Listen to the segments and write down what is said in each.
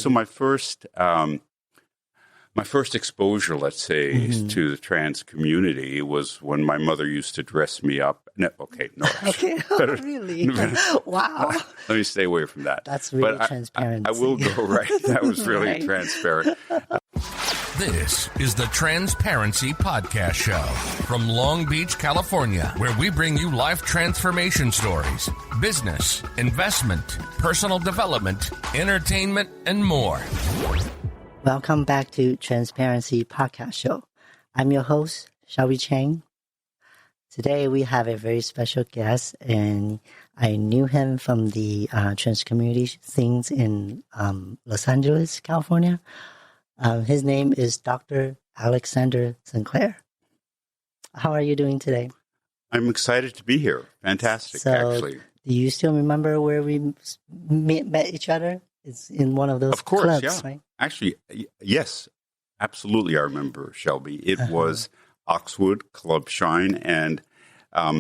So my first exposure, let's say, to the trans community was when my mother used to dress me up. No. Okay, really? Wow. Let me stay away from that. That's really transparent. I will go right. That was really transparent. This is the Transparency Podcast Show from Long Beach, California, where we bring you life transformation stories, business, investment, personal development, entertainment, and more. Welcome back to Transparency Podcast Show. I'm your host, Xiaobi Chang. Today we have a very special guest, and I knew him from the trans community things in Los Angeles, California. His name is Dr. Alexander Sinclair. How are you doing today? I'm excited to be here. Fantastic, actually. Do you still remember where we met each other? It's in one of those clubs, right? Actually, yes, absolutely. I remember, Shelby. It was Oxwood Club Shine. And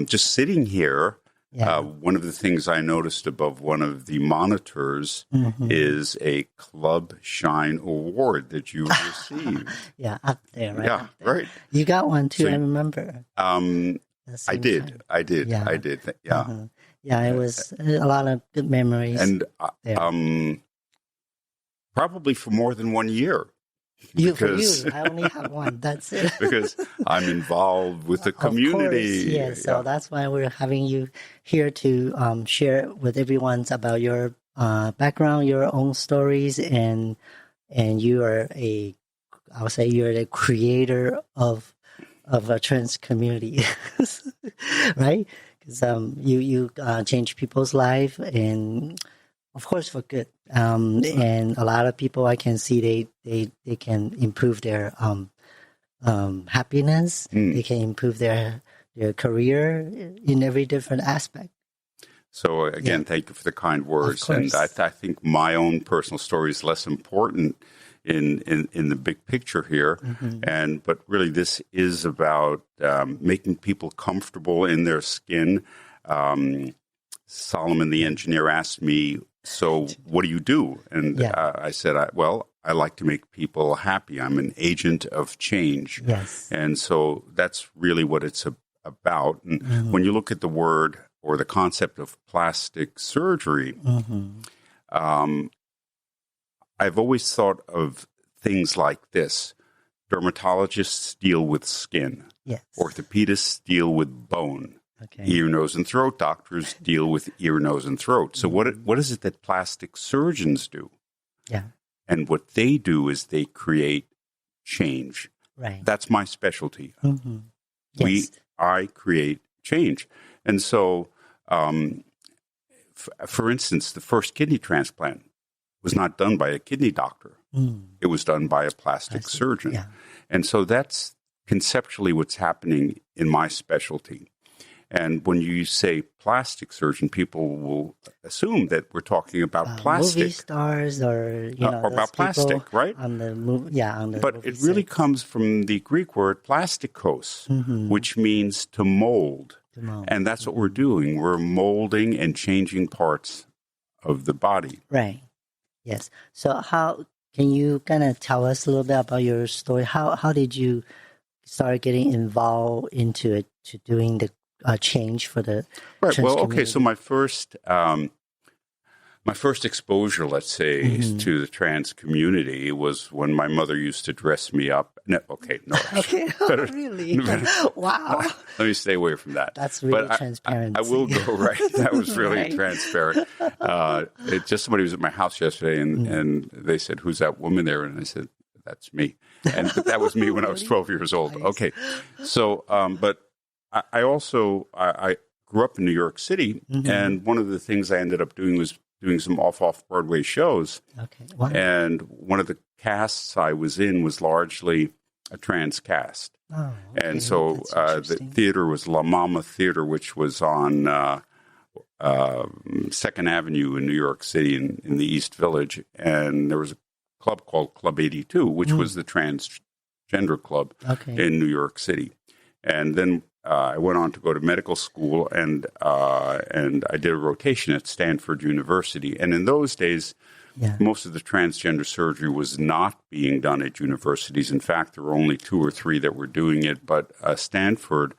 just sitting here, one of the things I noticed above one of the monitors is a Club Shine award that you received. Up there, right? Yeah, right. You got one too, I remember. I did. Yeah. It was a lot of good memories. And probably for more than 1 year. For you, I only have one. That's it. Because I'm involved with the community. Of course, so that's why we're having you here to share with everyone about your background, your own stories, and you are I would say you're the creator of a trans community, right? Because you change people's life, and of course for good. And a lot of people I can see they can improve their happiness. They can improve their career in every different aspect. So again, thank you for the kind words. And I think my own personal story is less important in the big picture here. But really this is about making people comfortable in their skin. Solomon, the engineer, asked me, so what do you do? And I said, I like to make people happy. I'm an agent of change. Yes. And so that's really what it's about. And when you look at the word or the concept of plastic surgery, I've always thought of things like this. Dermatologists deal with skin. Yes. Orthopedists deal with bone. Okay. Ear, nose, and throat doctors deal with ear, nose, and throat. So what is it that plastic surgeons do? Yeah. And what they do is they create change. Right. That's my specialty. Yes. I create change. And so, for instance, the first kidney transplant was not done by a kidney doctor. It was done by a plastic surgeon. Yeah. And so that's conceptually what's happening in my specialty. And when you say plastic surgeon, people will assume that we're talking about plastic. Movie stars or about plastic, right? On the movie, but it really comes from the Greek word plastikos, which means to mold. And that's what we're doing. We're molding and changing parts of the body. Right. Yes. So how can you kind of tell us a little bit about your story? How did you start getting involved into it, to doing the change for the right? Well, community? Okay. So my first exposure, let's say, to the trans community was when my mother used to dress me up. No. Okay. Really? Wow. Let me stay away from that. That's really transparent. I will go right. That was really transparent. Somebody was at my house yesterday, and they said, "Who's that woman there?" And I said, "That's me." But that was me when I was 12 years old. Nice. Okay. So, but I also grew up in New York City, and one of the things I ended up doing was doing some off Broadway shows. Okay. Wow. And one of the casts I was in was largely a trans cast. Oh, okay. And so the theater was La Mama Theater, which was on 2nd Avenue in New York City in the East Village. And there was a club called Club 82, which was the transgender club in New York City. And then I went on to go to medical school, and I did a rotation at Stanford University. And in those days, most of the transgender surgery was not being done at universities. In fact, there were only 2 or 3 that were doing it. But Stanford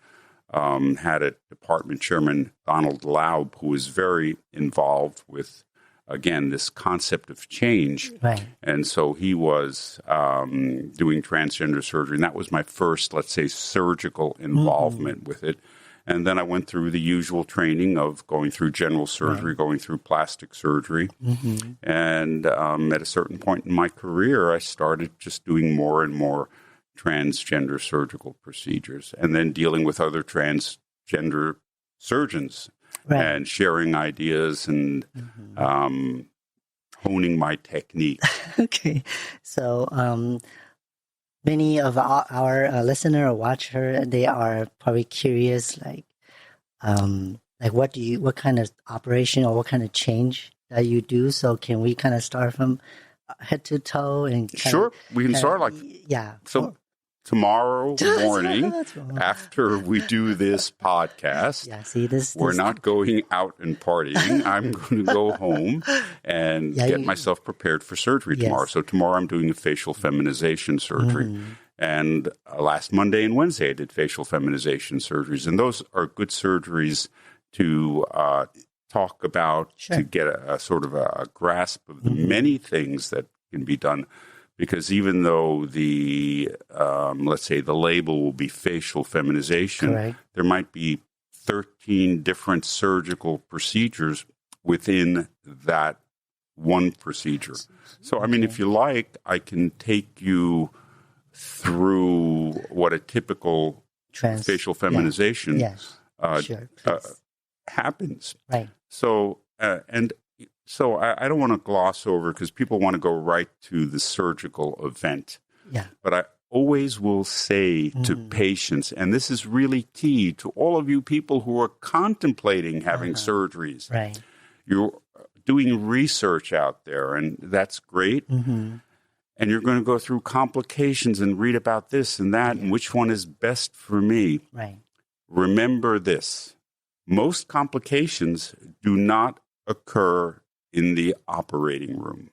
had a department chairman, Donald Laub, who was very involved with, again, this concept of change. Right. And so he was doing transgender surgery. And that was my first, let's say, surgical involvement with it. And then I went through the usual training of going through general surgery, going through plastic surgery. And at a certain point in my career, I started just doing more and more transgender surgical procedures and then dealing with other transgender surgeons and sharing ideas and honing my technique. Okay. So many of our listener or watcher, they are probably curious, like what kind of operation or what kind of change that you do? So can we kind of start from head to toe and sure, we can start like So tomorrow morning, after we do this podcast, we're not going out and partying. I'm going to go home and get myself prepared for surgery tomorrow. So tomorrow I'm doing a facial feminization surgery. And last Monday and Wednesday I did facial feminization surgeries. And those are good surgeries to talk about, to get a sort of a grasp of the many things that can be done. Because even though the, let's say, the label will be facial feminization, there might be 13 different surgical procedures within that one procedure. So, I mean, if you like, I can take you through what a typical facial feminization happens. Right. So, So I don't want to gloss over because people want to go right to the surgical event. Yeah. But I always will say to patients, and this is really key to all of you people who are contemplating having surgeries. Right. You're doing research out there, and that's great. And you're going to go through complications and read about this and that and which one is best for me. Right. Remember this. Most complications do not occur in the operating room.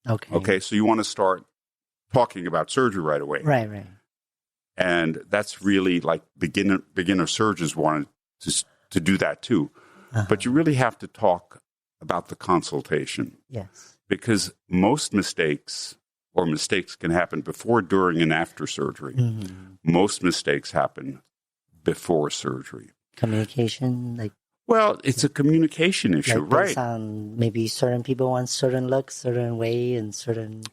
Okay, so you want to start talking about surgery right away. Right. And that's really like beginner surgeons want to do that too. But you really have to talk about the consultation. Yes. Because most mistakes can happen before, during, and after surgery. Most mistakes happen before surgery. Communication, well, it's a communication issue, right? Maybe certain people want certain looks, certain way, and certain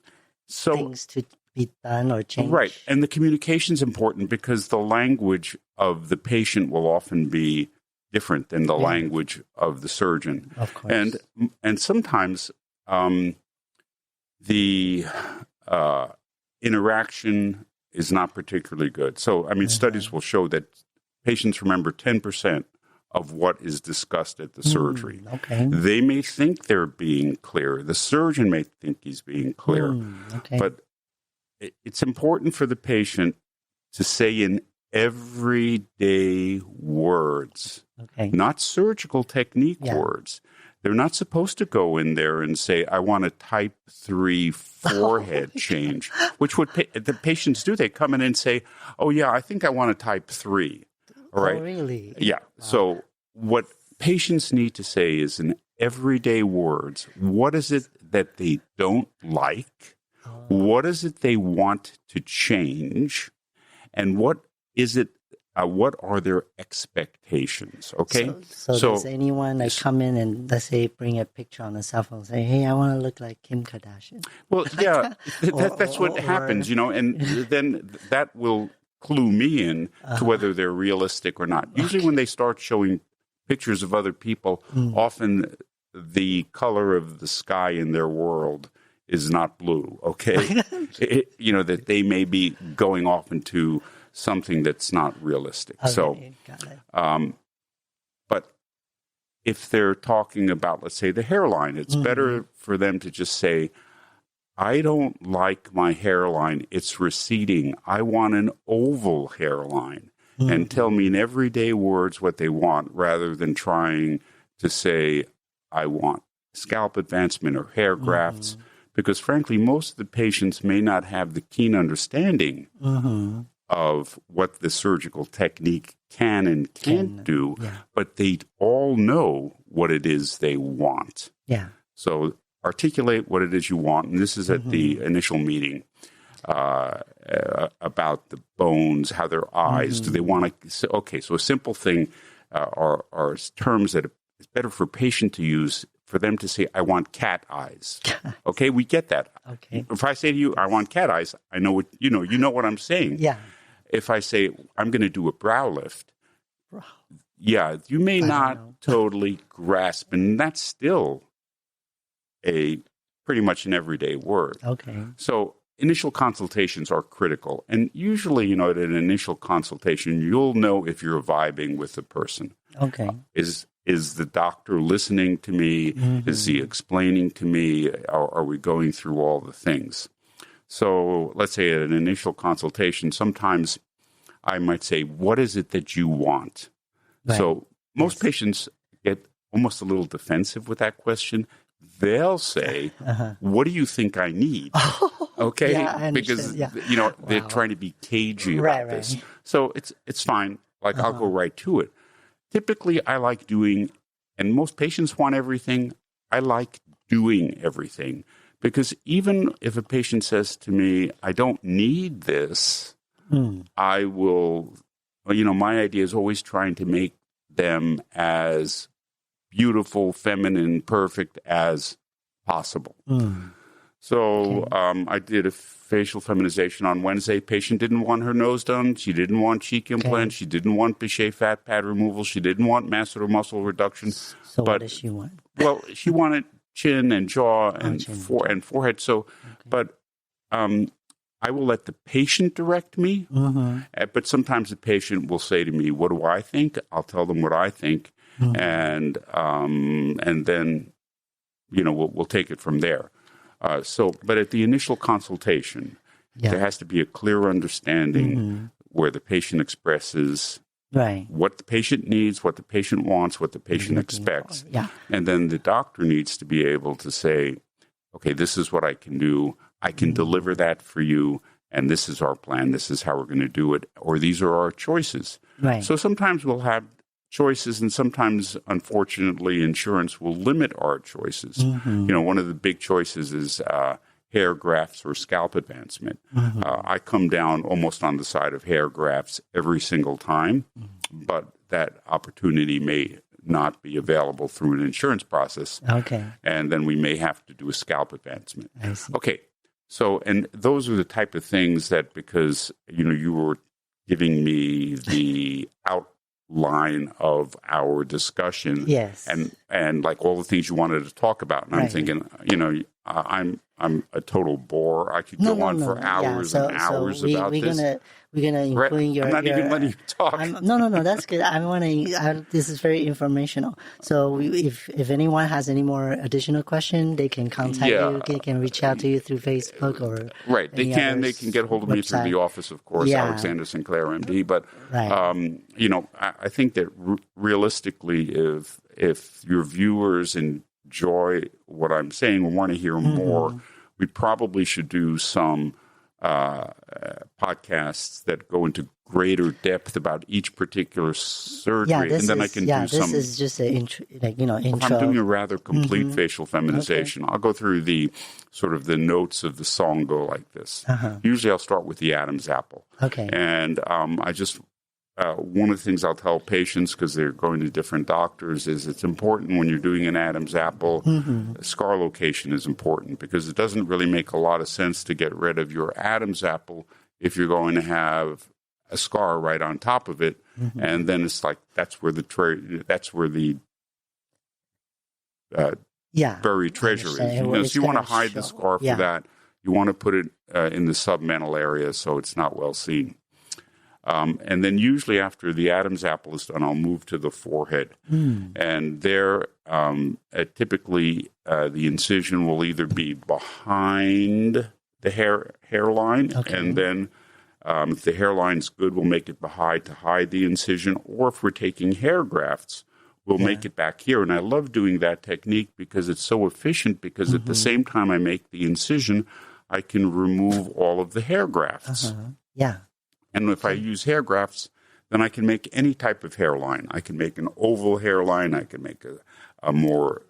things to be done or changed. Right. And the communication is important because the language of the patient will often be different than the language of the surgeon. Of course. And sometimes the interaction is not particularly good. So, I mean, studies will show that patients remember 10% of what is discussed at the surgery. Okay. They may think they're being clear. The surgeon may think he's being clear. But it's important for the patient to say in everyday words, not surgical technique words. They're not supposed to go in there and say, I want a type 3 forehead change, which the patients do. They come in and say, oh, yeah, I think I want a type 3. All right. Oh, really? Yeah. Wow. So what patients need to say is in everyday words, what is it that they don't like? What is it they want to change? And what is it? What are their expectations? Okay. So does anyone come in and, let's say, bring a picture on the cell phone and say, hey, I want to look like Kim Kardashian? Well, yeah, that's what happens, and then that will clue me in to whether they're realistic or not. Usually when they start showing pictures of other people, often the color of the sky in their world is not blue, okay? That they may be going off into something that's not realistic. Okay, got it. But if they're talking about, let's say, the hairline, it's better for them to just say, I don't like my hairline. It's receding. I want an oval hairline. And tell me in everyday words what they want rather than trying to say, I want scalp advancement or hair grafts, because frankly, most of the patients may not have the keen understanding of what the surgical technique can and can't do, but they all know what it is they want. Yeah. So articulate what it is you want, and this is at the initial meeting. About the bones, how their eyes, do they want to, okay, so a simple thing are terms that it's better for a patient to use, for them to say, I want cat eyes. Okay, we get that. Okay. If I say to you, I want cat eyes, I know what, you know what I'm saying. Yeah. If I say, I'm going to do a brow lift, yeah, you may not totally grasp, and that's still a pretty much an everyday word. Okay. So initial consultations are critical. And usually, at an initial consultation, you'll know if you're vibing with the person. Okay. Is the doctor listening to me? Is he explaining to me? Are we going through all the things? So let's say at an initial consultation, sometimes I might say, what is it that you want? Right. So most patients get almost a little defensive with that question. They'll say, what do you think I need? Okay? Yeah, because, they're trying to be cagey about this. So it's fine. Like, I'll go right to it. Typically, I like doing, and most patients want everything, I like doing everything. Because even if a patient says to me, I don't need this, I will, my idea is always trying to make them as beautiful, feminine, perfect as possible. So I did a facial feminization on Wednesday. Patient didn't want her nose done. She didn't want cheek implants. She didn't want Bichet fat pad removal. She didn't want masseter muscle reduction. So what does she want? Well, she wanted chin and jaw and forehead. So, but I will let the patient direct me. But sometimes the patient will say to me, what do I think? I'll tell them what I think. And then, we'll take it from there. But at the initial consultation, there has to be a clear understanding where the patient expresses what the patient needs, what the patient wants, what the patient expects. And then the doctor needs to be able to say, okay, this is what I can do. I can deliver that for you. And this is our plan. This is how we're going to do it. Or these are our choices. So sometimes we'll have choices, and sometimes, unfortunately, insurance will limit our choices. One of the big choices is hair grafts or scalp advancement. I come down almost on the side of hair grafts every single time, but that opportunity may not be available through an insurance process. And then we may have to do a scalp advancement. Okay. So, and those are the type of things that, because, you were giving me the outline of our discussion. And like all the things you wanted to talk about. And I'm thinking, I'm a total bore. I could go on for hours and hours about this. We're gonna include your. I'm not even letting you talk. No. That's good. This is very informational. So if anyone has any more additional question, they can contact you. They can reach out to you through Facebook or They can get hold of me through the office, of course, Alexander Sinclair, MD. But I think that realistically, if your viewers enjoy what I'm saying and want to hear more, we probably should do some podcasts that go into greater depth about each particular surgery, and then I can do some. This is just an intro. If I'm doing a rather complete facial feminization, I'll go through the sort of the notes of the song go like this. Usually, I'll start with the Adam's apple. And I just one of the things I'll tell patients, because they're going to different doctors, is it's important when you're doing an Adam's apple, scar location is important, because it doesn't really make a lot of sense to get rid of your Adam's apple if you're going to have a scar right on top of it, and then it's like that's where the buried treasure is. So you want to hide the scar for that. You want to put it in the submental area so it's not well seen. And then usually after the Adam's apple is done, I'll move to the forehead. And there, typically, the incision will either be behind the hairline, and then if the hairline's good, we'll make it behind to hide the incision. Or if we're taking hair grafts, will make it back here. And I love doing that technique because it's so efficient, because at the same time I make the incision, I can remove all of the hair grafts. Yeah. And if I use hair grafts, then I can make any type of hairline. I can make an oval hairline. I can make a more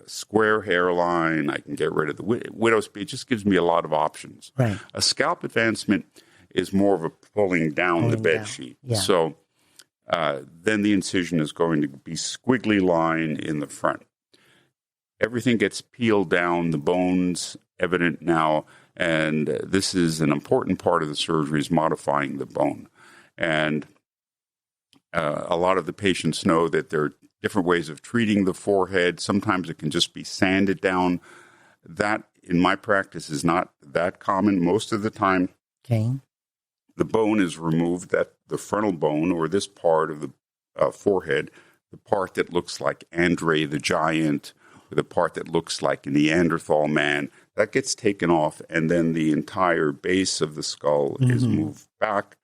square hairline. I can get rid of the widow's peak. It just gives me a lot of options. Right. A scalp advancement is more of a pulling down the bed sheet. Yeah. So then the incision is going to be squiggly line in the front. Everything gets peeled down, the bone's evident now, and this is an important part of the surgery, is modifying the bone. And a lot of the patients know that there are different ways of treating the forehead. Sometimes it can just be sanded down. That, in my practice, is not that common. Most of the time, the bone is removed, that the frontal bone, or this part of the forehead, the part that looks like Andre the Giant, or the part that looks like a Neanderthal man, that gets taken off, and then the entire base of the skull is moved back.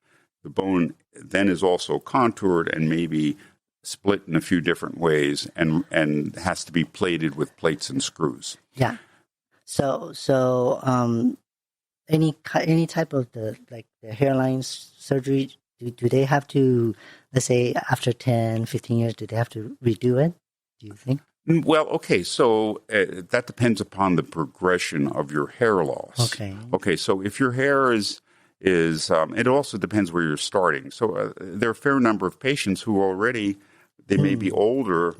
The bone then is also contoured and maybe split in a few different ways, and has to be plated with plates and screws. Yeah. So any type of the hairline surgery, do they have to, let's say after 10, 15 years, do they have to redo it? Do you think? Well, okay, so that depends upon the progression of your hair loss. Okay, so if your hair is it also depends where you're starting. So there are a fair number of patients who already, they may be older,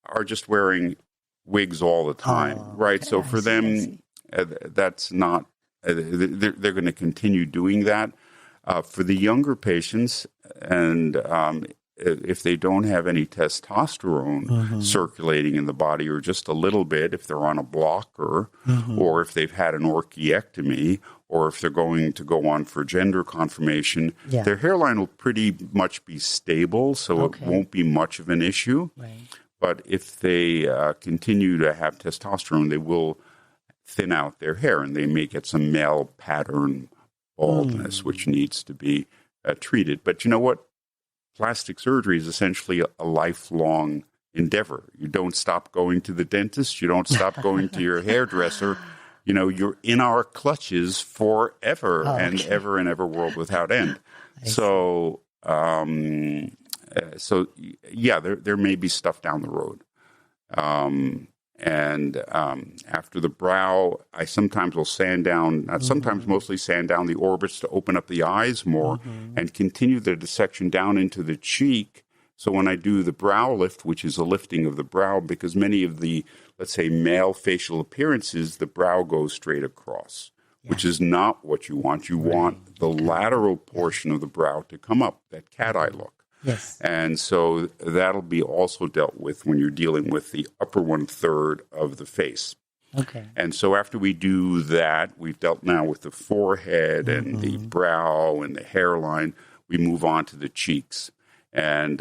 are just wearing wigs all the time, right? So for them, that's not, they're going to continue doing that. For the younger patients, and if they don't have any testosterone circulating in the body, or just a little bit, if they're on a blocker, or if they've had an orchiectomy, or if they're going to go on for gender confirmation, their hairline will pretty much be stable, so it won't be much of an issue. But if they continue to have testosterone, they will thin out their hair, and they may get some male pattern baldness, which needs to be treated. But you know what? Plastic surgery is essentially a lifelong endeavor. You don't stop going to the dentist. You don't stop going to your hairdresser. You know, you're in our clutches forever and ever, world without end. So, there may be stuff down the road. After the brow, I sometimes will sand down, mostly sand down the orbits to open up the eyes more, and continue the dissection down into the cheek. So when I do the brow lift, which is a lifting of the brow, because many of the, let's say, male facial appearances, the brow goes straight across, which is not what you want. You want the lateral portion of the brow to come up, that cat eye look. Yes. And so that'll be also dealt with when you're dealing with the upper 1/3 of the face. Okay. And so after we do that, we've dealt now with the forehead and the brow and the hairline. We move on to the cheeks. And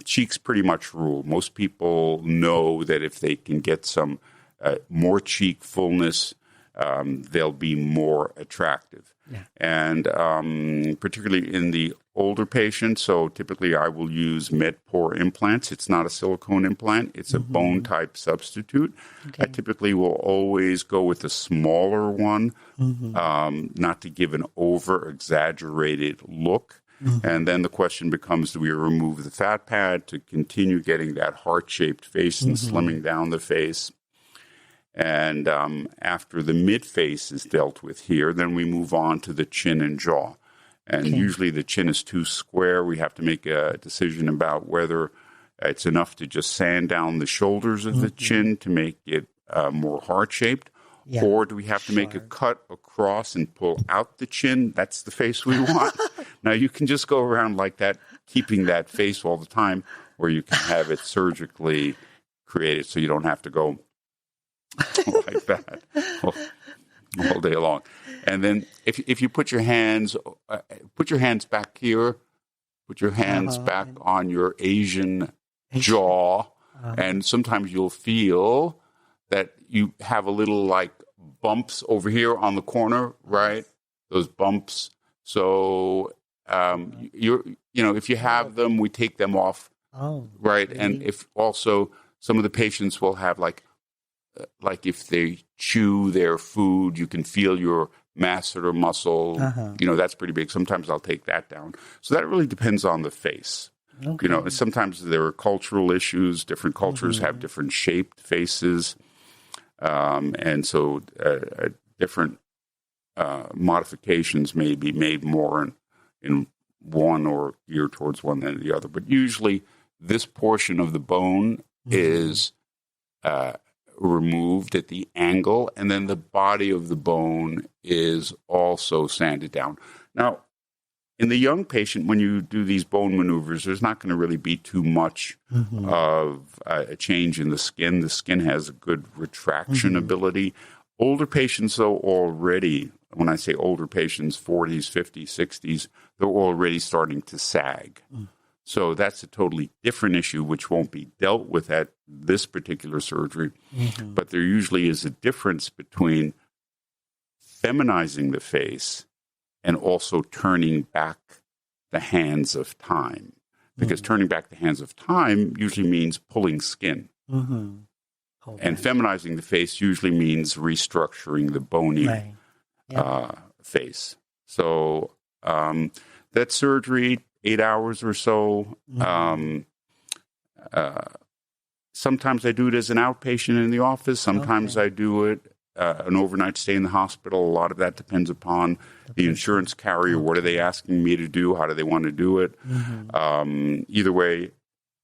cheeks pretty much rule. Most people know that if they can get some more cheek fullness, they'll be more attractive. Yeah. And particularly in the older patients, so typically I will use MedPore implants. It's not a silicone implant. It's a bone-type substitute. I typically will always go with a smaller one, not to give an over-exaggerated look. And then the question becomes, do we remove the fat pad to continue getting that heart-shaped face and slimming down the face? And after the mid-face is dealt with here, then we move on to the chin and jaw. And usually the chin is too square. We have to make a decision about whether it's enough to just sand down the shoulders of the chin to make it more heart-shaped, or do we have to make a cut across and pull out the chin? That's the face we want. Now, you can just go around like that, keeping that face all the time, or you can have it surgically created so you don't have to go like that all day long. And then if you put your hands back here, put your hands back on your Asian jaw, and sometimes you'll feel that you have a little like bumps over here on the corner, right? Those bumps. So if you have them, we take them off Oh, right? really? And if also some of the patients will have like if they chew their food, you can feel your masseter muscle. That's pretty big. Sometimes I'll take that down. So that really depends on the face. Okay. And sometimes there are cultural issues. Different cultures have different shaped faces. And so different modifications may be made more in one or geared towards one than the other. But usually this portion of the bone is removed at the angle, and then the body of the bone is also sanded down. Now, in the young patient, when you do these bone maneuvers, there's not going to really be too much of a change in the skin. The skin has a good retraction ability. Older patients, though, already, when I say older patients, 40s, 50s, 60s, they're already starting to sag. So that's a totally different issue, which won't be dealt with at this particular surgery. But there usually is a difference between feminizing the face and also turning back the hands of time. Because turning back the hands of time usually means pulling skin. And feminizing the face usually means restructuring the bony face. So that surgery, 8 hours or so. Sometimes I do it as an outpatient in the office. Sometimes I do it an overnight stay in the hospital. A lot of that depends upon the insurance carrier. What are they asking me to do? How do they want to do it? Either way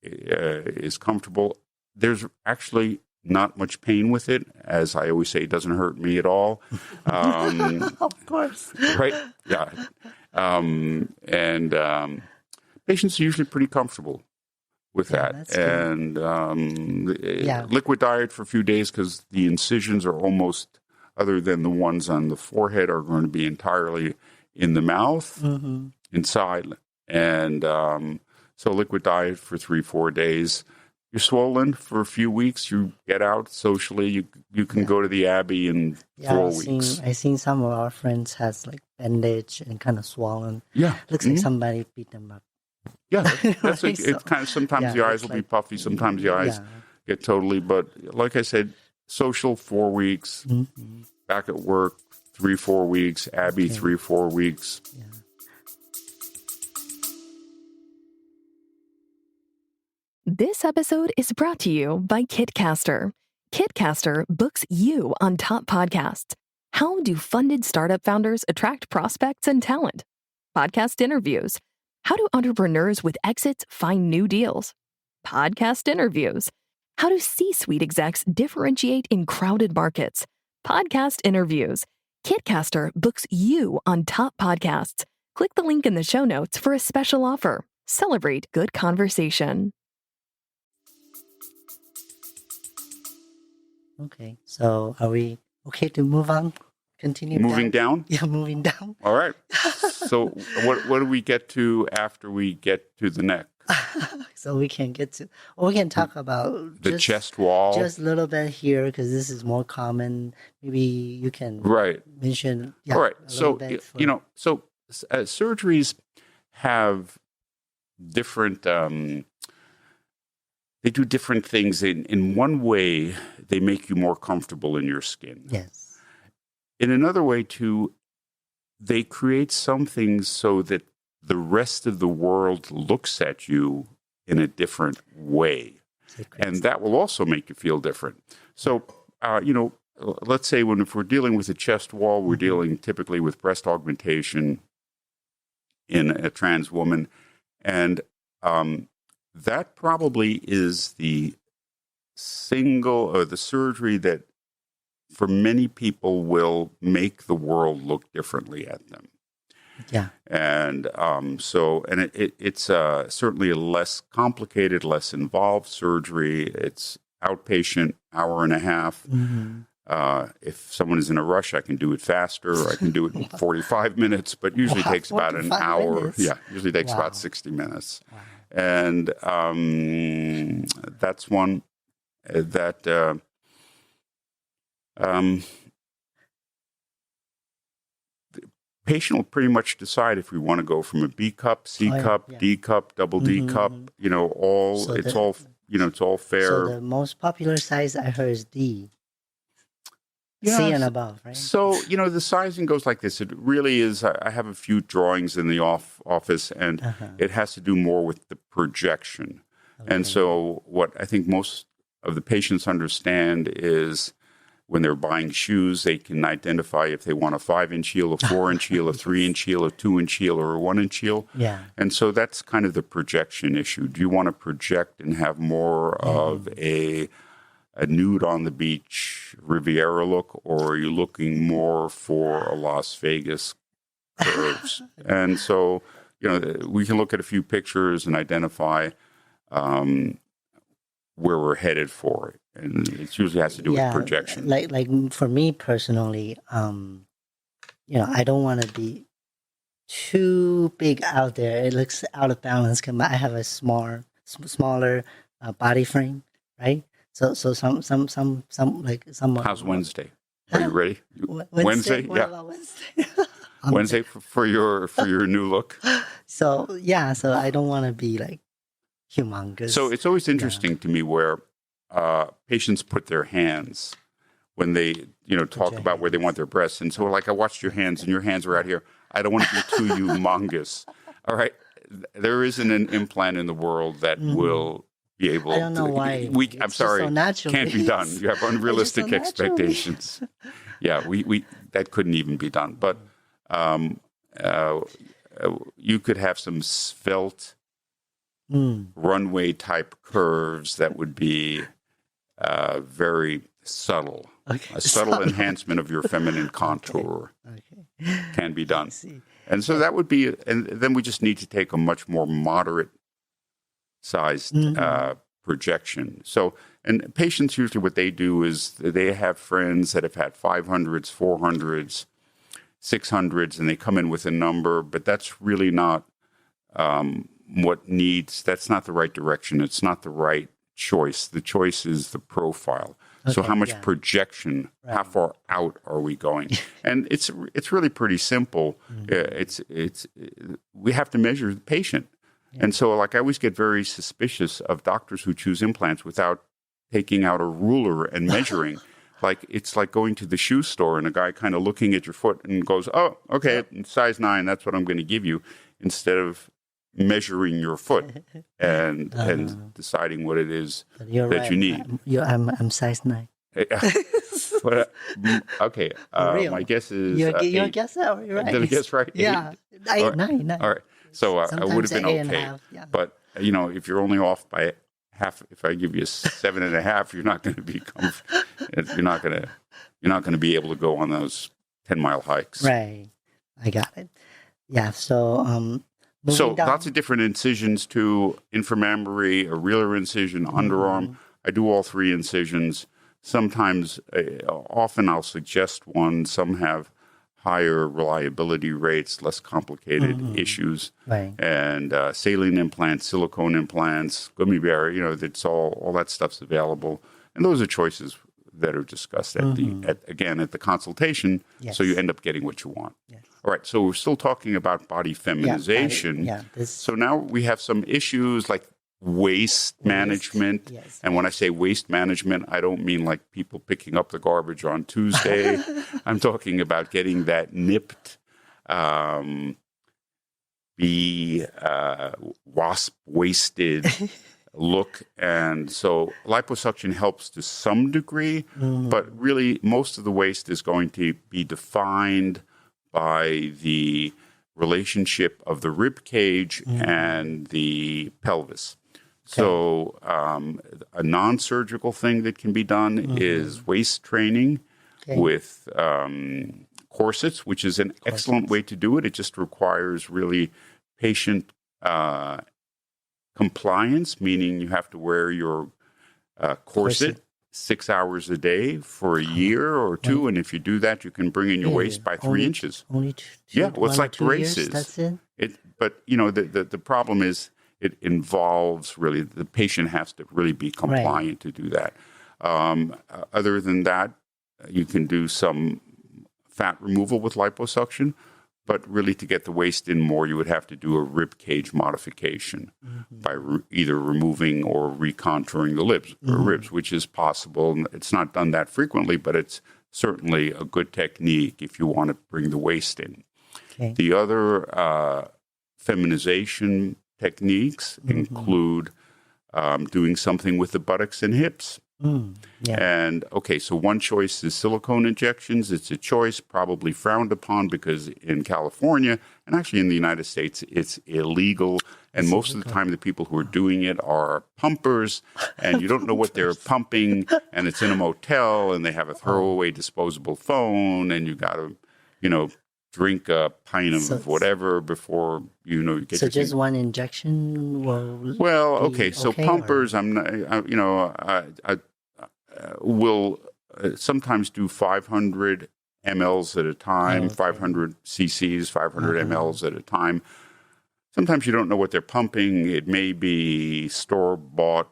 is comfortable. There's actually not much pain with it. As I always say, it doesn't hurt me at all. Of course. Right? Yeah. Patients are usually pretty comfortable with that. And liquid diet for a few days because the incisions are almost, other than the ones on the forehead, are going to be entirely in the mouth, inside. And so liquid diet for 3-4 days. You're swollen for a few weeks. You get out socially. You can go to the Abbey in 4 weeks. I seen some of our friends has like bandage and kind of swollen. Yeah, looks like somebody beat them up. Yeah, that's it's kind of sometimes the eyes will be puffy. Sometimes the eyes get totally. But like I said, social 4 weeks. Back at work 3-4 weeks. Abbey 3-4 weeks. Yeah. This episode is brought to you by Kitcaster. Kitcaster books you on top podcasts. How do funded startup founders attract prospects and talent? Podcast interviews. How do entrepreneurs with exits find new deals? Podcast interviews. How do C-suite execs differentiate in crowded markets? Podcast interviews. Kitcaster books you on top podcasts. Click the link in the show notes for a special offer. Celebrate good conversation. Okay, so are we okay to move on? Continue moving down? Yeah, moving down. All right. So what do we get to after we get to the neck? So we can get to, or we can talk about the chest wall. Just a little bit here because this is more common. Maybe you can mention. Yeah, all right. So surgeries have different. They do different things. In one way, they make you more comfortable in your skin. Yes. In another way, too, they create some things so that the rest of the world looks at you in a different way. And that will also make you feel different. So, let's say if we're dealing with a chest wall, we're dealing typically with breast augmentation in a trans woman. And that probably is the surgery that for many people will make the world look differently at them. Yeah. And it's certainly a less complicated, less involved surgery. It's outpatient, hour and a half. If someone is in a rush, I can do it faster. I can do it in 45 minutes, but usually takes about an hour. Minutes. Yeah, usually takes about 60 minutes. Wow. And that's one that patient will pretty much decide if we want to go from a B cup, C cup, D cup, double D cup. It's all fair. So the most popular size I heard is D. C and above, right? So, the sizing goes like this. It really is, I have a few drawings in the office, and it has to do more with the projection. Okay. And so what I think most of the patients understand is when they're buying shoes, they can identify if they want a 5-inch heel, a 4-inch heel, a 3-inch heel, a 2-inch heel, or a 1-inch heel. Yeah. And so that's kind of the projection issue. Do you want to project and have more of a nude on the beach Riviera look, or are you looking more for a Las Vegas curves? And so, we can look at a few pictures and identify where we're headed for it. And it usually has to do with projection. Like for me personally, I don't want to be too big out there. It looks out of balance. I have a smaller body frame, right? So some How's Wednesday? Are you ready? Wednesday? What Yeah. about Wednesday? Wednesday for your new look. So I don't want to be like humongous. So it's always interesting to me where patients put their hands when they talk about where they want their breasts. And so I watched your hands, and your hands are out here. I don't want to be too humongous. All right. There isn't an implant in the world that will be able to. I don't know why. I'm sorry. So can't be done. You have unrealistic expectations. Yeah, we that couldn't even be done. But you could have some svelte runway type curves that would be very subtle. Okay. A subtle enhancement of your feminine contour can be done. And so that would be, and then we just need to take a much more moderate sized projection. So, and patients usually what they do is they have friends that have had 500s, 400s, 600s, and they come in with a number, but that's really not that's not the right direction. It's not the right choice. The choice is the profile. So how much projection, how far out are we going? And it's really pretty simple. We have to measure the patient. Yeah. And so I always get very suspicious of doctors who choose implants without taking out a ruler and measuring. It's like going to the shoe store and a guy kind of looking at your foot and goes, oh, okay, size 9, that's what I'm going to give you, instead of measuring your foot and deciding what it is that you need. I'm size 9. But, okay, my guess is your guess, right? Did I guess right? Yeah, 9. All right, so I would have been okay. But if you're only off by half, if I give you 7.5, you're not going to be you're not going to be able to go on those 10-mile hikes. Right, I got it. Yeah, so. Lots of different incisions too, inframammary, a relar incision, underarm. I do all 3 incisions. Sometimes, often I'll suggest one. Some have higher reliability rates, less complicated issues. Right. And saline implants, silicone implants, gummy bear, that's all that stuff's available. And those are choices that are discussed at the consultation. Yes. So you end up getting what you want. Yes. All right, so we're still talking about body feminization. So now we have some issues like waste management. Yes. And when I say waste management, I don't mean like people picking up the garbage on Tuesday. I'm talking about getting that nipped, wasp-wasted look. And so liposuction helps to some degree, but really most of the waste is going to be defined by the relationship of the rib cage and the pelvis. Okay. So a non-surgical thing that can be done is waist training with corsets, which is an excellent way to do it. It just requires really patient compliance, meaning you have to wear your corset 6 hours a day for a year or 2, and if you do that, you can bring in your waist by 3 inches. Only it's like braces. That's it. But the problem is it involves really the patient has to really be compliant to do that. Other than that, you can do some fat removal with liposuction, But really, to get the waist in more, you would have to do a rib cage modification by either removing or recontouring the ribs, which is possible. It's not done that frequently, but it's certainly a good technique if you want to bring the waist in. Okay. The other feminization techniques include doing something with the buttocks and hips. And, okay, so one choice is silicone injections. It's a choice probably frowned upon because in California, and actually in the United States, it's illegal. And most of the time, the people who are doing it are pumpers, and you don't know what they're pumping, and it's in a motel, and they have a throwaway disposable phone, and you got to, drink a pint of whatever before, you get So your just thing. one injection Well, okay, so pumpers, I'm not, I will sometimes do 500 mLs at a time, 500 cc's, 500 mLs at a time. Sometimes you don't know what they're pumping. It may be store-bought,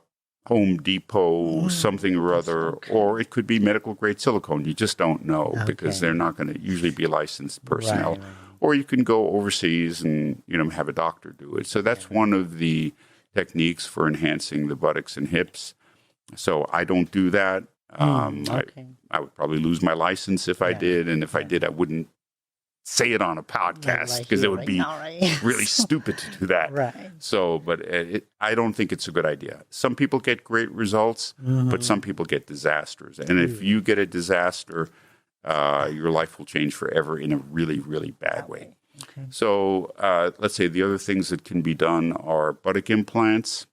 Home Depot, something or other, or it could be medical-grade silicone. You just don't know because they're not going to usually be licensed personnel. Right. Or you can go overseas and, have a doctor do it. So that's one of the techniques for enhancing the buttocks and hips. So I don't do that. I would probably lose my license if I did. And if I did, I wouldn't say it on a podcast because it would be really stupid to do that. Right. So, but I don't think it's a good idea. Some people get great results, but some people get disasters. And if you get a disaster, your life will change forever in a really, really bad way. Okay. So let's say the other things that can be done are buttock implants.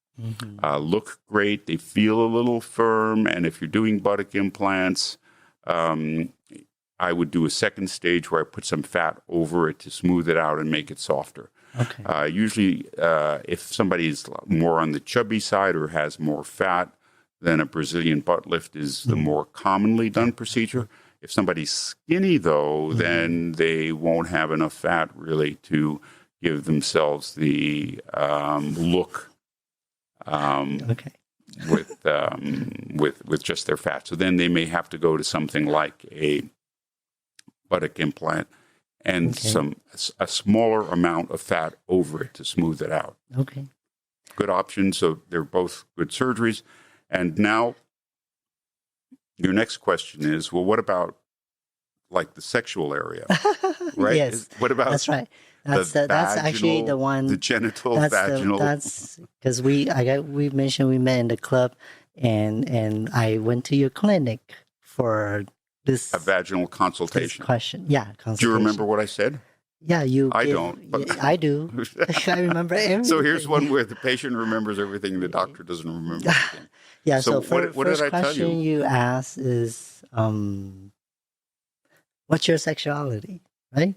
Look great. They feel a little firm. And if you're doing buttock implants, I would do a second stage where I put some fat over it to smooth it out and make it softer. Okay. Usually, if somebody's more on the chubby side or has more fat, then a Brazilian butt lift is the more commonly done procedure. If somebody's skinny, though, then they won't have enough fat really to give themselves the look with just their fat. So then they may have to go to something like a buttock implant and a smaller amount of fat over it to smooth it out. Okay. Good options. So they're both good surgeries. And now your next question is, well, what about like the sexual area? Right? Yes. What about that's right. That's actually the one. The genital, vaginal. That's because we mentioned we met in the club, and I went to your clinic for this a vaginal consultation. This question. Yeah, consultation. Do you remember what I said? Yeah, I don't. But I do. I remember everything. So here's one where the patient remembers everything, the doctor doesn't remember everything. Yeah. So what first did I tell question you asked is, what's your sexuality? Right.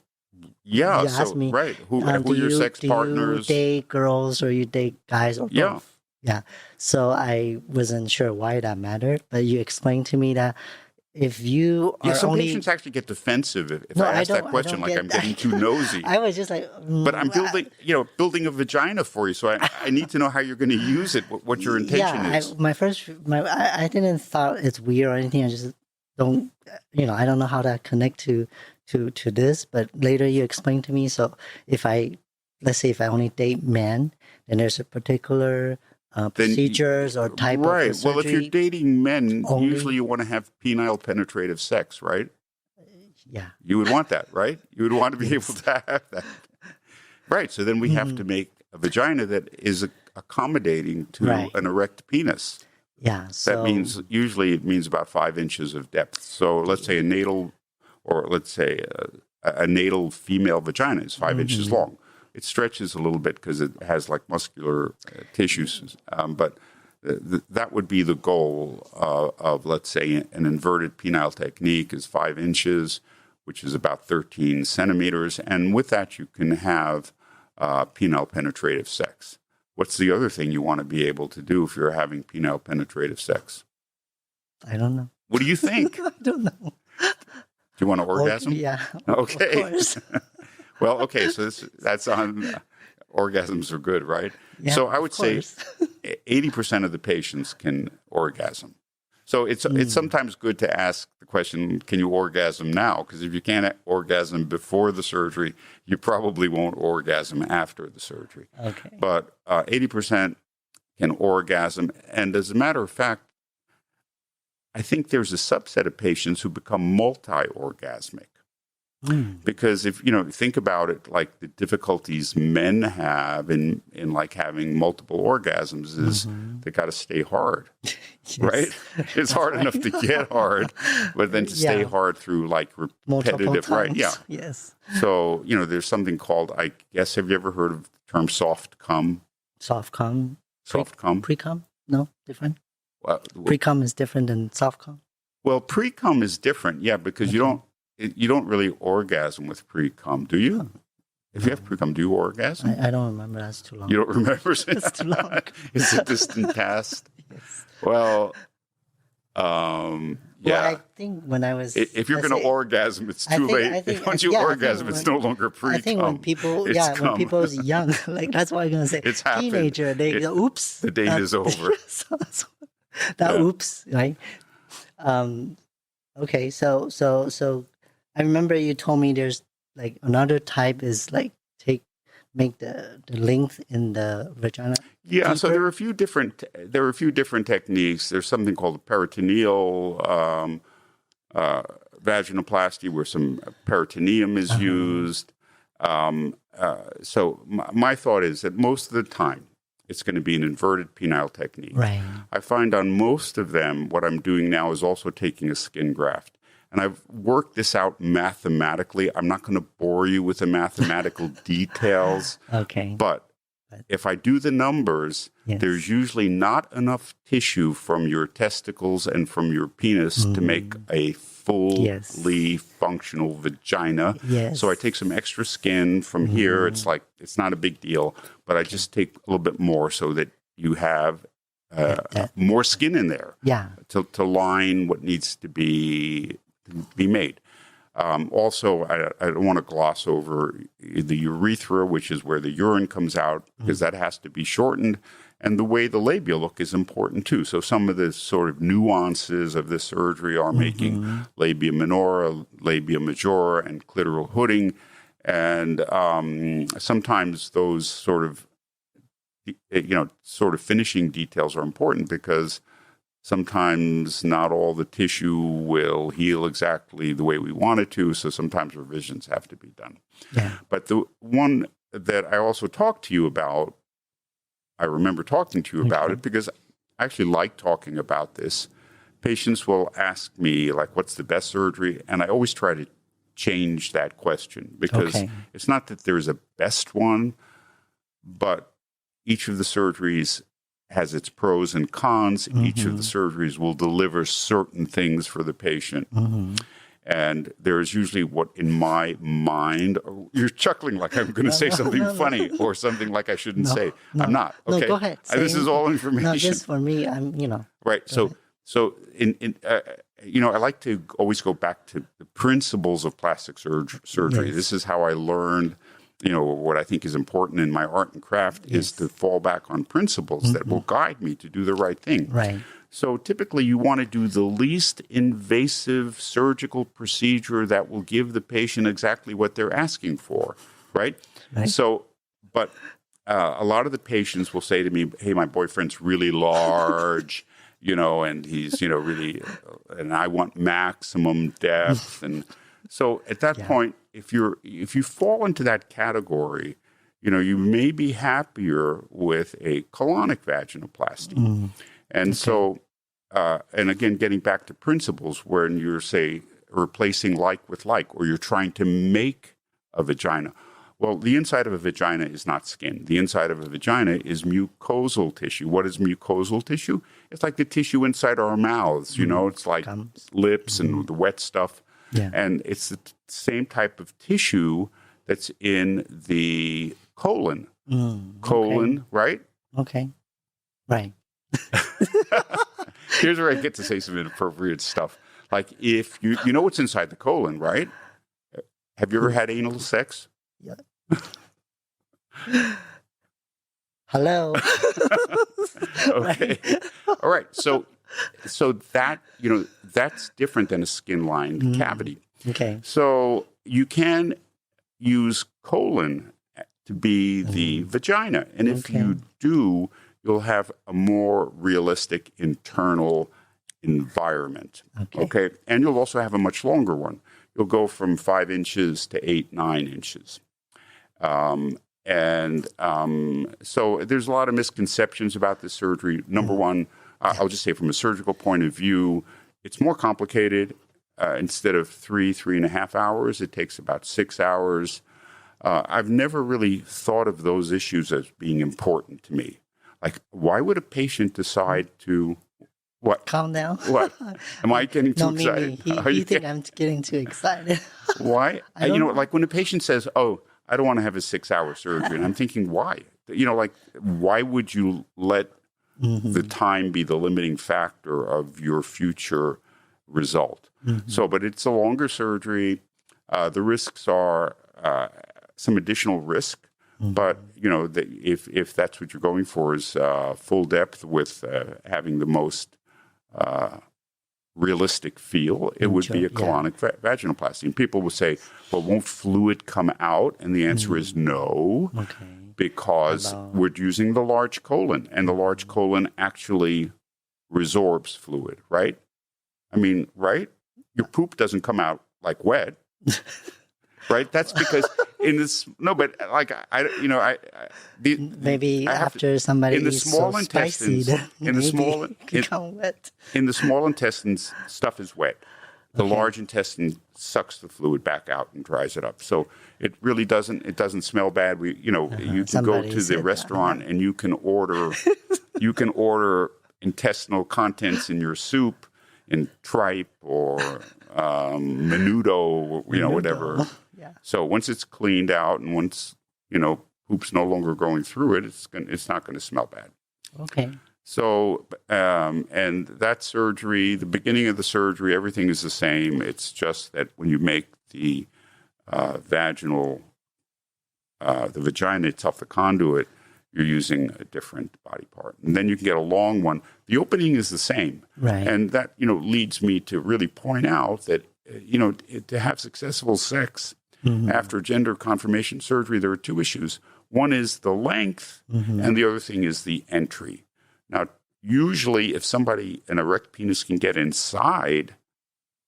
Yeah. You asked me, right. Who are your sex partners? Do you date girls or you date guys or both? Yeah. Yeah. So I wasn't sure why that mattered, but you explained to me that if you are some only... patients actually get defensive if I ask that question, like I'm getting too nosy. I was just like... But I'm building a vagina for you, so I need to know how you're going to use it, what your intention is. I didn't thought it's weird or anything. I just don't, I don't know how to connect to this, but later you explained to me. So let's say if I only date men, then there's a particular... procedures or type of surgery. Well, if you're dating men, usually you want to have penile penetrative sex, right? Yeah. You would want that, right? You would want to be able to have that. Right. So then we have to make a vagina that is accommodating to an erect penis. Yeah. So that means, usually it means about 5 inches of depth. So let's say a natal female vagina is 5 inches long. It stretches a little bit because it has like muscular tissues, but that would be the goal of, let's say, an inverted penile technique is 5 inches, which is about 13 centimeters. And with that, you can have penile penetrative sex. What's the other thing you want to be able to do if you're having penile penetrative sex? I don't know. What do you think? I don't know. Do you want to orgasm? Yeah. Okay. Of course. Well, okay, so that's on orgasms are good, right? Yeah, so I would say 80% of the patients can orgasm. So it's sometimes good to ask the question, can you orgasm now? Because if you can't orgasm before the surgery, you probably won't orgasm after the surgery. Okay. But 80% can orgasm. And as a matter of fact, I think there's a subset of patients who become multi-orgasmic. Because if, think about it, like the difficulties men have in like having multiple orgasms is they got to stay hard, right? It's hard enough to get hard, but then to stay hard through like repetitive, right? Yeah. Yes. So, there's something called, I guess, have you ever heard of the term soft cum? Soft cum? Soft cum? Pre-cum? No, different? Well, Pre-cum is different than soft cum? Well, pre-cum is different, yeah, because you don't really orgasm with pre-cum, do you? If you have pre-cum, do you orgasm? I don't remember. That's too long. You don't remember? It's too long. It's a distant past. Yes. Well, yeah. Well, I think when I was... If you're going to orgasm, it's too late. Once you orgasm, it's no longer pre-cum. I think when people, when people was young, like that's what I'm going to say. It's happened. Teenager, they go, oops. The date is over. Oops, right? Okay, so I remember you told me there's like another type is like make the length in the vagina. Yeah, deeper. so there are a few different techniques. There's something called peritoneal vaginoplasty, where some peritoneum is used. So my thought is that most of the time it's going to be an inverted penile technique. Right. I find on most of them, what I'm doing now is also taking a skin graft. And I've worked this out mathematically. I'm not going to bore you with the mathematical details. Okay. But if I do the numbers, there's usually not enough tissue from your testicles and from your penis to make a fully functional vagina. Yes. So I take some extra skin from here. It's not a big deal, but I just take a little bit more so that you have more skin in there. Yeah. To line what needs to be made. Also, I don't want to gloss over the urethra, which is where the urine comes out, because that has to be shortened. And the way the labia look is important, too. So some of the sort of nuances of this surgery are making labia minora, labia majora, and clitoral hooding. And sometimes those sort of finishing details are important because sometimes not all the tissue will heal exactly the way we want it to, so sometimes revisions have to be done. Yeah. But the one that I also talked to you about, I remember talking to you about it because I actually like talking about this. Patients will ask me, like, what's the best surgery? And I always try to change that question because it's not that there's a best one, but each of the surgeries has its pros and cons. Each of the surgeries will deliver certain things for the patient. And there is usually what, in my mind, you're chuckling like I'm going to say something funny or something like I shouldn't say. I'm not. Okay. No, go ahead. This is all information. No, just for me, Right. So I like to always go back to the principles of plastic surgery. Yes. This is how I learned. What I think is important in my art and craft is to fall back on principles that will guide me to do the right thing. Right. So typically you want to do the least invasive surgical procedure that will give the patient exactly what they're asking for, right? So, but a lot of the patients will say to me, hey, my boyfriend's really large, and he's, really, and I want maximum depth. And so at that point, if you fall into that category, you may be happier with a colonic vaginoplasty. And so, and again, getting back to principles, when you're, say, replacing like with like, or you're trying to make a vagina. Well, the inside of a vagina is not skin. The inside of a vagina is mucosal tissue. What is mucosal tissue? It's like the tissue inside our mouths, it's like lips and the wet stuff. Yeah. And it's the same type of tissue that's in the colon. Colon, right? Okay. Right. Here's where I get to say some inappropriate stuff. Like if you know what's inside the colon, right? Have you ever had anal sex? Yeah. Hello. Okay. All right. So so that, that's different than a skin-lined cavity. Okay. So you can use colon to be the vagina. And if you do, you'll have a more realistic internal environment. Okay. And you'll also have a much longer one. You'll go from 5 inches to 8, 9 inches. So there's a lot of misconceptions about this surgery. Number one, I'll just say from a surgical point of view, it's more complicated. Instead of 3.5 hours, it takes about 6 hours. I've never really thought of those issues as being important to me. Like, why would a patient decide to what? Calm down. What? Am I getting too excited? You think I'm getting too excited? Why? Like when a patient says, "Oh, I don't want to have a 6-hour surgery," and I'm thinking, why? Why would you let the time be the limiting factor of your future result? So, but it's a longer surgery. The risks are some additional risk, but if that's what you're going for is full depth with having the most realistic feel, it would be a colonic vaginoplasty. And people will say, "Well, won't fluid come out?" And the answer is no, because we're using the large colon, and the large colon actually resorbs fluid, right? I mean, right? Your poop doesn't come out like wet, right? That's because maybe after somebody in the is small so spicy, intestines, in the small intestines, stuff is wet. The large intestine sucks the fluid back out and dries it up. So it really doesn't. It doesn't smell bad. You can go to the restaurant and you can order intestinal contents in your soup, in tripe or menudo, whatever. Yeah. So once it's cleaned out and once poop's no longer going through it, it's not going to smell bad. Okay. So and that surgery, the beginning of the surgery, everything is the same. It's just that when you make the the vagina itself, the conduit, you're using a different body part. And then you can get a long one. The opening is the same. Right. And that, leads me to really point out that, to have successful sex after gender confirmation surgery, there are two issues. One is the length, and the other thing is the entry. Now, usually if an erect penis can get inside,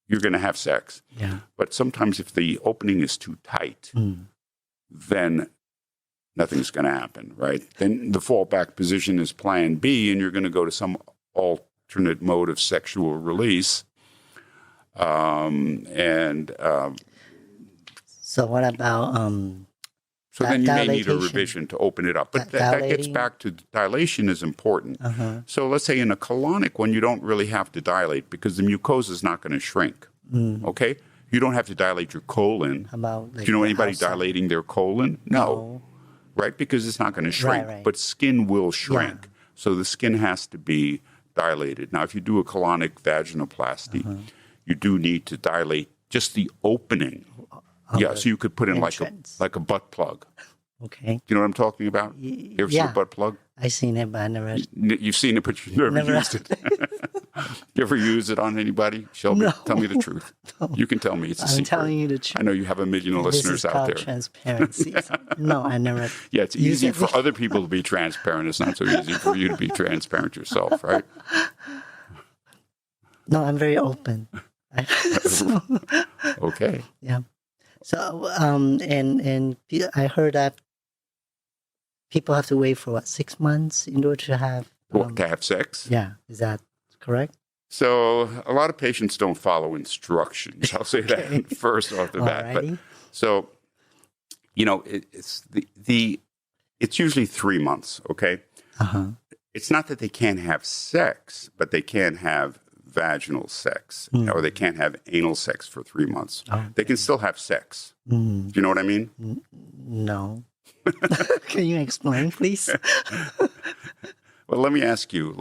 you're going to have sex. Yeah. But sometimes if the opening is too tight, then nothing's going to happen, right? Then the fallback position is plan B, and you're going to go to some alternate mode of sexual release. So what about So then you may need a revision to open it up. But that gets back to dilation is important. So let's say in a colonic one, you don't really have to dilate because the mucosa is not going to shrink. Okay? You don't have to dilate your colon. Do you know anybody dilating their colon? No. Right? Because it's not going to shrink. Right. But skin will shrink. Yeah. So the skin has to be dilated. Now, if you do a colonic vaginoplasty, you do need to dilate just the opening. So you could put in like a butt plug. Okay. Do you know what I'm talking about? You ever seen a butt plug? I've seen it, but I never... You've seen it, but you've never used it. You ever use it on anybody? Shelby, tell me the truth. No. You can tell me it's a secret. I'm telling you the truth. I know you have 1 million listeners out there. Transparency. No, I never... Yeah, it's easy for other people to be transparent. It's not so easy for you to be transparent yourself, right? No, I'm very open. Okay. Yeah. So, and I heard that people have to wait for 6 months in order to have... to have sex? Yeah. Is that correct? So a lot of patients don't follow instructions. I'll say that first off the bat. But, so, it's usually 3 months, okay? It's not that they can't have sex, but they can't have vaginal sex, or they can't have anal sex for 3 months. They can still have sex. Do you know what I mean? No. Can you explain, please? Well, let me ask you,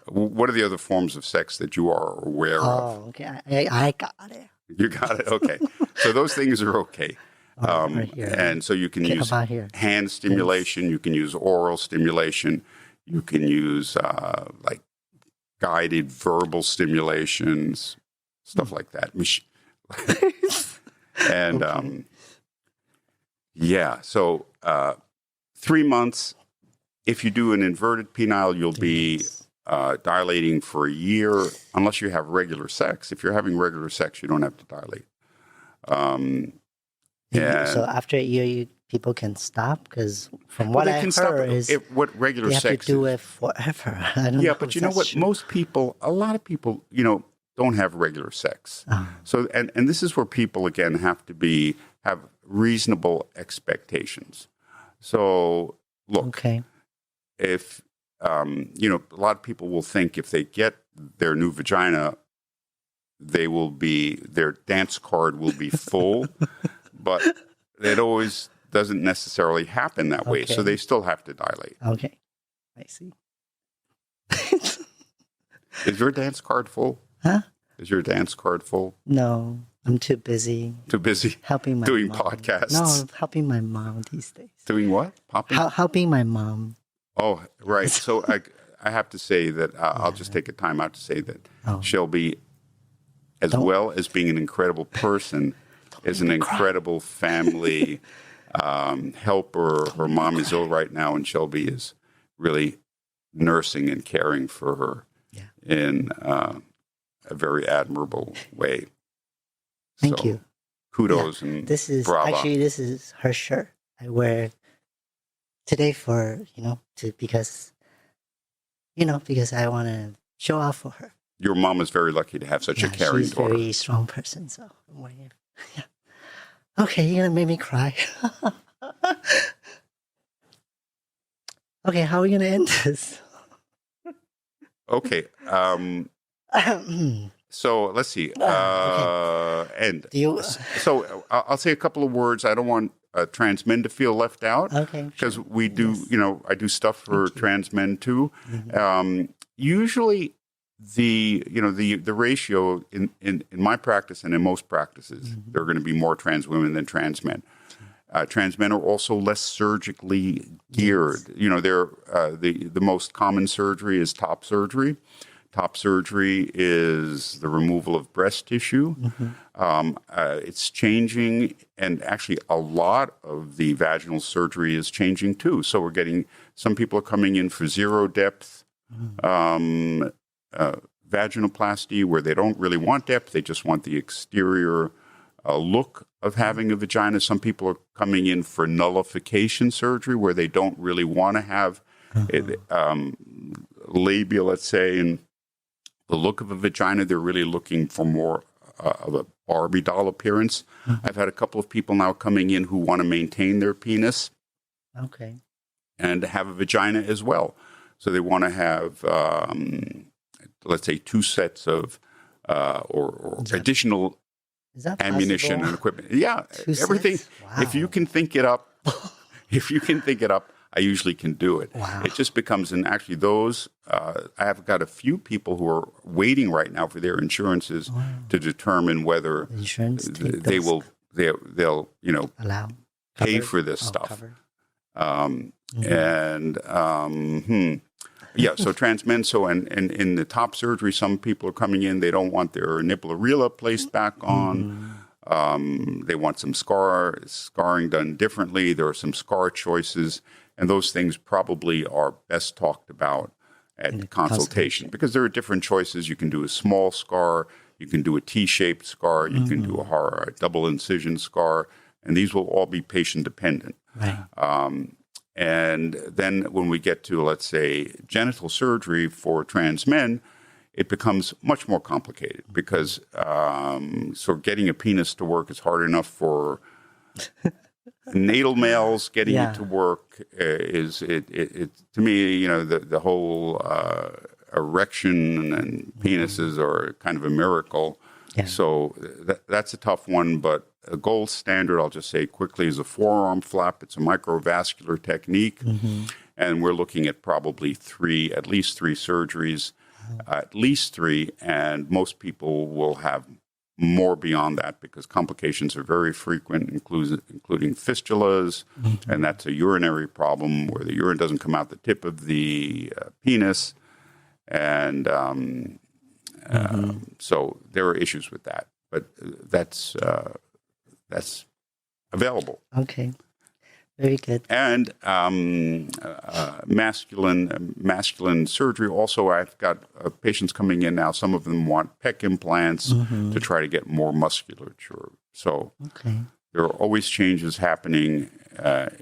what are the other forms of sex that you are aware of? Oh, okay. I got it. You got it? Okay. So those things are okay. Right here, and so you can use hand stimulation. You can use oral stimulation. You can use guided verbal stimulations, stuff like that. And so 3 months. If you do an inverted penile, you'll be dilating for a year, unless you have regular sex. If you're having regular sex, you don't have to dilate. So after a year, people can stop? Because from what I heard is what regular they have sex to do is. it forever. I don't know But you know what? True. A lot of people, don't have regular sex. So, and this is where people, again, have to have reasonable expectations. So, look. Okay. If, a lot of people will think if they get their new vagina, their dance card will be full, but it always doesn't necessarily happen that way. So they still have to dilate. Okay. I see. Is your dance card full? Huh? Is your dance card full? No, I'm too busy. Too busy? Helping my doing mom. podcasts? No, helping my mom these days. Doing what? Popping? Helping my mom. Oh, right. So I have to say that I'll just take a time out to say that Shelby, well as being an incredible person, is an incredible family helper. Her mom is ill right now, and Shelby is really nursing and caring for her in a very admirable way. Thank you. Kudos and this is bravo. Actually, this is her shirt. I wear it today for, because I want to show off for her. Your mom is very lucky to have such a caring she's daughter. She's a very strong person, so I'm wearing it. Yeah. Okay, you're going to make me cry. Okay, how are we going to end this? Okay. So let's see. And so I'll say a couple of words. I don't want trans men to feel left out. Okay. Because we do, I do stuff for trans men too. Mm-hmm. Usually the ratio in my practice and in most practices, there are going to be more trans women than trans men. Trans men are also less surgically geared. Yes. They're the most common surgery is top surgery. Top surgery is the removal of breast tissue. Mm-hmm. It's changing, and actually a lot of the vaginal surgery is changing too. So we're getting, some people are coming in for zero depth vaginoplasty, where they don't really want depth, they just want the exterior look of having a vagina. Some people are coming in for nullification surgery, where they don't really want to have labia, let's say, and the look of a vagina. They're really looking for more of a Barbie doll appearance. Mm-hmm. I've had a couple of people now coming in who want to maintain their penis. Okay. And have a vagina as well. So they want to have, let's say, 2 sets of or additional ammunition and equipment. Yeah, everything. Wow. If you can think it up, I usually can do it. Wow. It just becomes, and actually those, I have got a few people who are waiting right now for their insurances to determine whether they'll allow pay for this stuff. So trans men. So and in the top surgery, some people are coming in. They don't want their nipple areola placed back on. They want some scarring done differently. There are some scar choices, and those things probably are best talked about at consultation, because there are different choices. You can do a small scar, you can do a T-shaped scar, you can do a double incision scar, and these will all be patient dependent. Right. And then when we get to, let's say, genital surgery for trans men, it becomes much more complicated, because getting a penis to work is hard enough for natal males. Getting it to work is to me, the whole erection and penises are kind of a miracle. Yeah. So that's a tough one, but a gold standard, I'll just say quickly, is a forearm flap. It's a microvascular technique, and we're looking at probably at least three surgeries, and most people will have more beyond that, because complications are very frequent, including fistulas, and that's a urinary problem where the urine doesn't come out the tip of the penis. And so there are issues with that. But that's available. Okay. Very good. And masculine surgery. Also, I've got patients coming in now. Some of them want pec implants to try to get more musculature. So there are always changes happening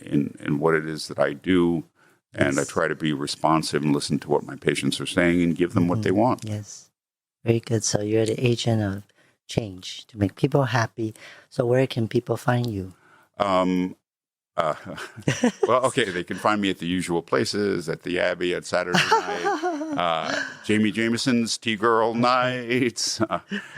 in what it is that I do. And I try to be responsive and listen to what my patients are saying and give them what they want. Yes. Very good. So you're the agent of change to make people happy. So where can people find you? Well, okay, they can find me at the usual places, at the Abbey at Saturday night, Jamie Jameson's Tea-Girl Nights,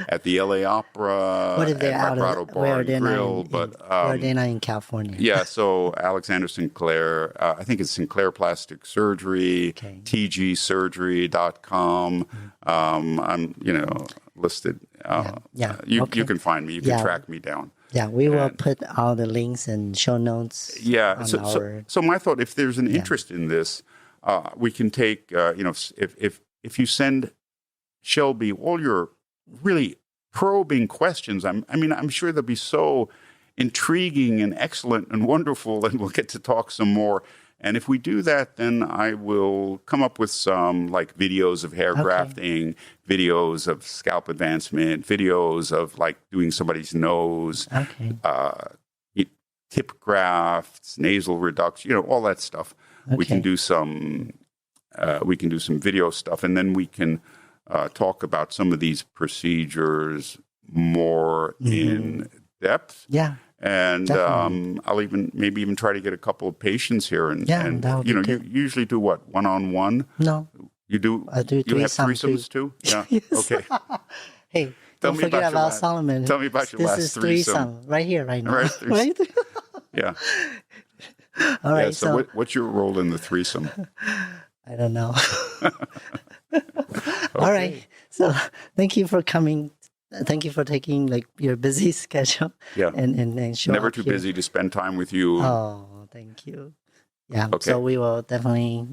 at the LA Opera, What if they're at out Vibrato of, Bar where and they're Grill. not where they're not in California? Yeah, so Alexander Sinclair, I think it's Sinclair Plastic Surgery, tgsurgery.com. I'm, listed. You can find me. You can track me down. Yeah, we will put all the links and show notes. Yeah. So my thought, if there's an interest in this, we can take, if you send Shelby all your really probing questions, I'm sure they'll be so intriguing and excellent and wonderful, and we'll get to talk some more. And if we do that, then I will come up with some like videos of hair grafting, videos of scalp advancement, videos of like doing somebody's nose, tip grafts, nasal reduction, all that stuff. We can do some video stuff, and then we can talk about some of these procedures more in depth. Yeah. And I'll maybe even try to get a couple of patients here, and you usually do what, one-on-one? No, you do. I do. You have threesomes too? Yeah. Yes. Okay. Hey, don't forget about Solomon. Tell me about your last This is threesome. Right here, right now. Right. Yeah. All right. Yeah, so what's your role in the threesome? I don't know. All right. So thank you for coming. Thank you for taking your busy schedule. Yeah. And show Never up too here. busy to spend time with you. Oh, thank you. Yeah. Okay. So we will definitely,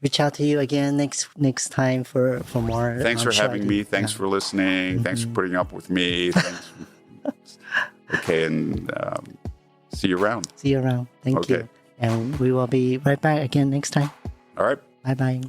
reach out to you again next time for more. Thanks for having me. Thanks for listening. Thanks for putting up with me. Thanks. Okay, and see you around. See you around. Thank you. And we will be right back again next time. All right. Bye-bye.